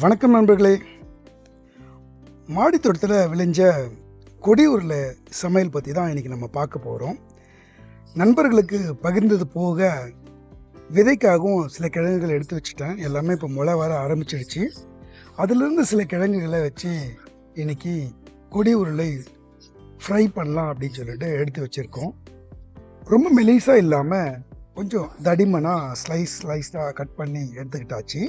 வணக்கம் நண்பர்களே. மாடி தோட்டத்தில் விளைஞ்ச கொடி உருளை சமையல் பற்றி தான் இன்றைக்கி நம்ம பார்க்க போகிறோம். நண்பர்களுக்கு பகிர்ந்தது போக விதைக்காகவும் சில கிழங்குகள் எடுத்து வச்சுட்டேன். எல்லாமே இப்போ முளை வர ஆரம்பிச்சிடுச்சு. அதிலிருந்து சில கிழங்குகளை வச்சு இன்றைக்கி கொடி உருளை ஃப்ரை பண்ணலாம் அப்படின்னு சொல்லிட்டு எடுத்து வச்சுருக்கோம். ரொம்ப மெலிசாக இல்லாமல் கொஞ்சம் தடிமனாக ஸ்லைஸாக கட் பண்ணி எடுத்துக்கிட்டாச்சு.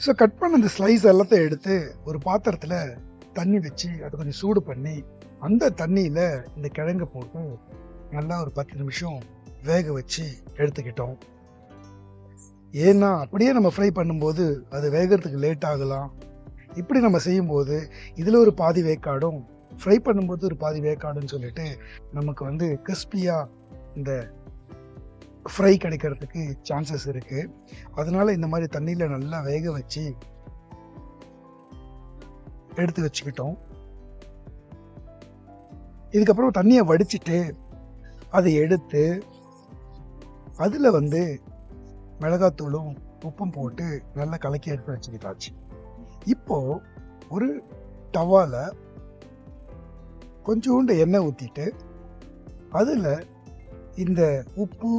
ஸோ கட் பண்ண அந்த ஸ்லைஸ் எல்லாத்தையும் எடுத்து ஒரு பாத்திரத்தில் தண்ணி வச்சு அதை கொஞ்சம் சூடு பண்ணி அந்த தண்ணியில் இந்த கிழங்கை போட்டு நல்லா ஒரு 10 நிமிஷம் வேக வச்சு எடுத்துக்கிட்டோம். ஏன்னா அப்படியே நம்ம ஃப்ரை பண்ணும்போது அது வேகிறதுக்கு லேட் ஆகலாம். இப்படி நம்ம செய்யும்போது இதில் ஒரு பாதி வேக்காடும் ஃப்ரை பண்ணும்போது ஒரு பாதி வேக்காடுன்னு சொல்லிட்டு நமக்கு கிறிஸ்பியாக இந்த ஃப்ரை கிடைக்கிறதுக்கு சான்சஸ் இருக்குது. அதனால இந்த மாதிரி தண்ணியில் நல்லா வேக வச்சு எடுத்து வச்சுக்கிட்டோம். இதுக்கப்புறம் தண்ணியை வடிச்சிட்டு அதை எடுத்து அதில் மிளகாத்தூளும் உப்பும் போட்டு நல்லா கலக்கி எடுத்து வச்சுக்கிட்டாச்சு. இப்போ ஒரு டவால கொஞ்சோண்டு எண்ணெய் ஊற்றிட்டு அதில் இந்த உப்பு,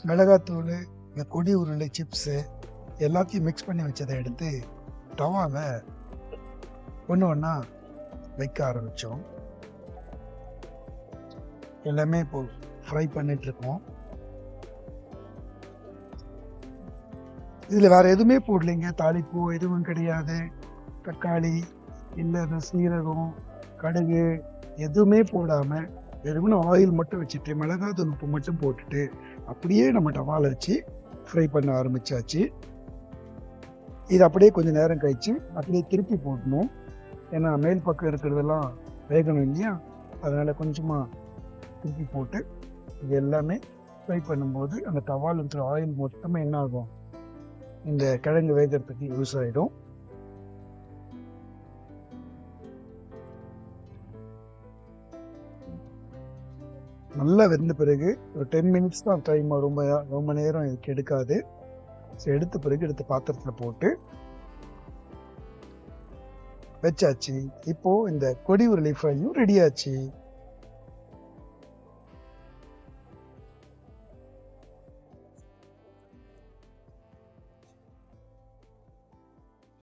மிளகாத்தூள், இந்த கொடி உருளை சிப்ஸு எல்லாத்தையும் மிக்ஸ் பண்ணி வச்சதை எடுத்து டவாவில் ஒன்று ஒன்றா வைக்க ஆரம்பித்தோம். எல்லாமே இப்போ ஃப்ரை பண்ணிகிட்ருக்கோம். இதில் வேறு எதுவுமே போடலைங்க. தாளிப்பூ எதுவும் கிடையாது. தக்காளி இல்லை சீரகம், கடுகு எதுவுமே போடாமல் வெறுமனே ஆயில் மட்டும் வச்சுட்டு மிளகாத்தூள் உப்பு மட்டும் போட்டுட்டு அப்படியே நம்ம டவாவில் வச்சு ஃப்ரை பண்ண ஆரம்பித்தாச்சு. இது அப்படியே கொஞ்சம் நேரம் கழித்து அப்படியே திருப்பி போடணும். ஏன்னா மேல் பக்கம் இருக்கிறதெல்லாம் வேகணும் இல்லையா, அதனால் கொஞ்சமாக திருப்பி போட்டு இது எல்லாமே ஃப்ரை பண்ணும்போது அந்த டவால் இருக்கிற ஆயில் மொத்தமாக என்ன ஆகும், இந்த கிழங்கு வேகிறதுக்கு யூஸ் ஆகிடும். நல்லா வெந்த பிறகு ஒரு 10 மினிட்ஸ் தான் டைம், ரொம்ப நேரம் இதுக்கு எடுக்காது. ஸோ எடுத்த பிறகு எடுத்த பாத்திரத்தில் போட்டு வச்சாச்சு. இப்போது இந்த கொடி உருளை ஃப்ரையும் ரெடி ஆச்சு.